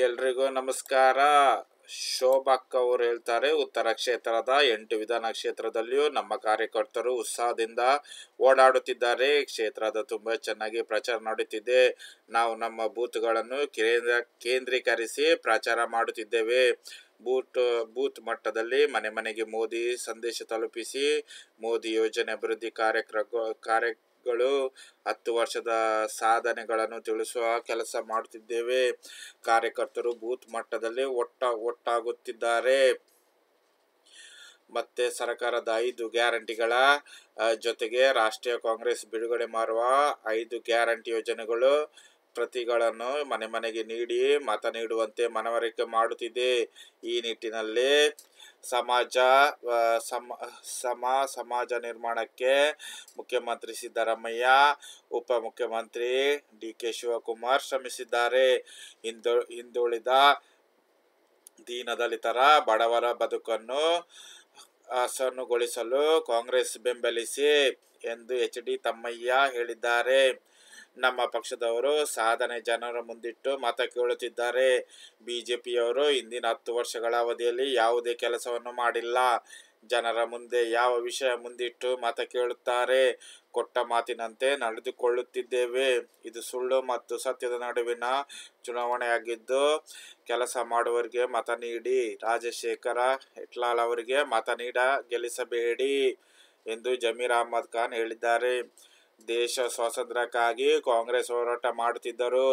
ಎಲ್ರಿಗೂ ನಮಸ್ಕಾರ. ಶೋಭಕ್ಕ ಅವರು ಹೇಳ್ತಾರೆ, ಉತ್ತರ ಕ್ಷೇತ್ರದ 8 ವಿಧಾನ ಕ್ಷೇತ್ರದಲ್ಲಿಯೂ ನಮ್ಮ ಕಾರ್ಯಕರ್ತರು ಉತ್ಸಾಹದಿಂದ ಓಡಾಡುತ್ತಿದ್ದಾರೆ. ಕ್ಷೇತ್ರದ ತುಂಬ ಚೆನ್ನಾಗಿ ಪ್ರಚಾರ ನಡೆಯುತ್ತಿದೆ. ನಾವು ನಮ್ಮ ಬೂತ್ಗಳನ್ನು ಕೇಂದ್ರೀಕರಿಸಿ ಪ್ರಚಾರ ಮಾಡುತ್ತಿದ್ದೇವೆ. ಬೂತ್ ಮಟ್ಟದಲ್ಲಿ ಮನೆ ಮನೆಗೆ ಮೋದಿ ಸಂದೇಶ ತಲುಪಿಸಿ ಮೋದಿ ಯೋಜನೆ ಅಭಿವೃದ್ಧಿ ಕಾರ್ಯಗಳು 10 ವರ್ಷದ ಸಾಧನೆಗಳನ್ನು ತಿಳಿಸುವ ಕೆಲಸ ಮಾಡುತ್ತಿದ್ದೇವೆ. ಕಾರ್ಯಕರ್ತರು ಬೂತ್ ಮಟ್ಟದಲ್ಲಿ ಒಟ್ಟಾಗುತ್ತಿದ್ದಾರೆ. ಮತ್ತೆ ಸರ್ಕಾರದ 5 ಗ್ಯಾರಂಟಿಗಳ ಜೊತೆಗೆ ರಾಷ್ಟ್ರೀಯ ಕಾಂಗ್ರೆಸ್ ಬಿಡುಗಡೆ ಮಾಡುವ 5 ಗ್ಯಾರಂಟಿ ಯೋಜನೆಗಳು ಪ್ರತಿಗಳನ್ನು ಮನೆ ಮನೆಗೆ ನೀಡಿ ಮತ ನೀಡುವಂತೆ ಮನವರಿಕೆ ಮಾಡುತ್ತಿದೆ. ಈ ನಿಟ್ಟಿನಲ್ಲಿ ಸಮಾಜ ನಿರ್ಮಾಣಕ್ಕೆ ಮುಖ್ಯಮಂತ್ರಿ ಸಿದ್ದರಾಮಯ್ಯ, ಉಪಮುಖ್ಯಮಂತ್ರಿ ಡಿ.ಕೆ. ಶಿವಕುಮಾರ್ ಶ್ರಮಿಸಿದ್ದಾರೆ. ಹಿಂದುಳಿದ ದೀನದಲಿತರ ಬಡವರ ಬದುಕನ್ನು ಹಸನುಗೊಳಿಸಲು ಕಾಂಗ್ರೆಸ್ ಬೆಂಬಲಿಸಿ ಎಂದು ಎಚ್.ಡಿ. ತಮ್ಮಯ್ಯ ಹೇಳಿದ್ದಾರೆ. ನಮ್ಮ ಪಕ್ಷದವರು ಸಾಧನೆ ಜನರ ಮುಂದಿಟ್ಟು ಮತ ಕೇಳುತ್ತಿದ್ದಾರೆ. ಬಿಜೆಪಿಯವರು ಹಿಂದಿನ 10 ವರ್ಷಗಳ ಅವಧಿಯಲ್ಲಿ ಯಾವುದೇ ಕೆಲಸವನ್ನು ಮಾಡಿಲ್ಲ. ಜನರ ಮುಂದೆ ಯಾವ ವಿಷಯ ಮುಂದಿಟ್ಟು ಮತ ಕೇಳುತ್ತಾರೆ? ಕೊಟ್ಟ ಮಾತಿನಂತೆ ನಡೆದುಕೊಳ್ಳುತ್ತಿದ್ದೇವೆ. ಇದು ಸುಳ್ಳು ಮತ್ತು ಸತ್ಯದ ನಡುವಿನ ಚುನಾವಣೆಯಾಗಿದ್ದು, ಕೆಲಸ ಮಾಡುವವರಿಗೆ ಮತ ನೀಡಿ, ರಾಜಶೇಖರ ಹಿಟ್ನಾಳ್ ಅವರಿಗೆ ಮತ ಗೆಲ್ಲಿಸಬೇಡಿ ಎಂದು ಜಮೀರ್ ಅಹ್ಮದ್ ಖಾನ್ ಹೇಳಿದ್ದಾರೆ. ದೇಶ ಸ್ವಾತಂತ್ರ್ಯಕ್ಕಾಗಿ ಕಾಂಗ್ರೆಸ್ ಹೋರಾಟ ಮಾಡುತ್ತಿದ್ದರೂ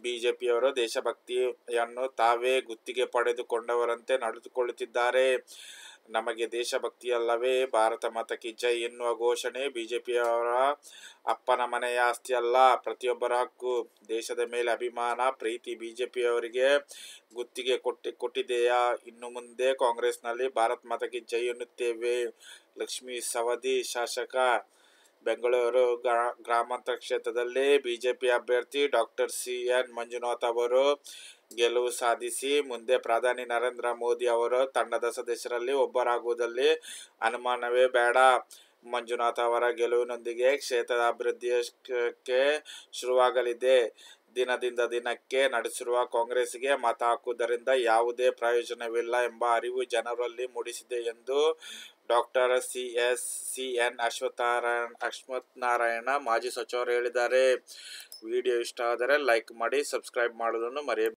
ಬಿಜೆಪಿಯವರು ದೇಶಭಕ್ತಿಯನ್ನು ತಾವೇ ಗುತ್ತಿಗೆ ಪಡೆದುಕೊಂಡವರಂತೆ ನಡೆದುಕೊಳ್ಳುತ್ತಿದ್ದಾರೆ. ನಮಗೆ ದೇಶಭಕ್ತಿಯಲ್ಲವೇ ಭಾರತ ಮಾತಾ ಕೀ ಜೈ ಎನ್ನುವ ಘೋಷಣೆ ಬಿಜೆಪಿಯವರ ಅಪ್ಪನ ಮನೆಯ ಆಸ್ತಿ ಅಲ್ಲ, ಪ್ರತಿಯೊಬ್ಬರ ಹಕ್ಕು. ದೇಶದ ಮೇಲೆ ಅಭಿಮಾನ, ಪ್ರೀತಿ ಬಿಜೆಪಿಯವರಿಗೆ ಗುತ್ತಿಗೆ ಕೊಟ್ಟಿದೆಯಾ? ಇನ್ನು ಮುಂದೆ ಕಾಂಗ್ರೆಸ್ನಲ್ಲಿ ಭಾರತ್ ಮಾತಾ ಕೀ ಜೈ ಎನ್ನುತ್ತೇವೆ. ಲಕ್ಷ್ಮೀ ಸವದಿ ಶಾಸಕ. ಬೆಂಗಳೂರು ಗ್ರಾಮಾಂತರ ಕ್ಷೇತ್ರದಲ್ಲಿ ಬಿಜೆಪಿ ಅಭ್ಯರ್ಥಿ ಡಾ. ಸಿ. ಎನ್. ಮಂಜುನಾಥ್ ಅವರು ಗೆಲುವು ಸಾಧಿಸಿ ಮುಂದೆ ಪ್ರಧಾನಿ ನರೇಂದ್ರ ಮೋದಿ ಅವರ ತಂಡದ ಸದಸ್ಯರಲ್ಲಿ ಒಬ್ಬರಾಗುವುದರಲ್ಲಿ ಅನುಮಾನವೇ ಬೇಡ. ಮಂಜುನಾಥ್ ಅವರ ಗೆಲುವಿನೊಂದಿಗೆ ಕ್ಷೇತ್ರದ ಅಭಿವೃದ್ಧಿಗೆ ಶುರುವಾಗಲಿದೆ. ದಿನದಿಂದ ದಿನಕ್ಕೆ ನಡೆಸಿರುವ ಕಾಂಗ್ರೆಸ್ಗೆ ಮತ ಹಾಕುವುದರಿಂದ ಯಾವುದೇ ಪ್ರಯೋಜನವಿಲ್ಲ ಎಂಬ ಅರಿವು ಜನರಲ್ಲಿ ಮೂಡಿಸಿದೆ ಎಂದು ಡಾ. ಸಿ. ಎನ್. ಅಶ್ವತ್ಥನಾರಾಯಣ ಮಾಜಿ ಸಚಿವರು ಹೇಳಿದ್ದಾರೆ. ವಿಡಿಯೋ ಇಷ್ಟ ಆದರೆ ಲೈಕ್ ಮಾಡಿ, ಸಬ್ಸ್ಕ್ರೈಬ್ ಮಾಡುವುದನ್ನು ಮರೆಯಬೇಡಿ.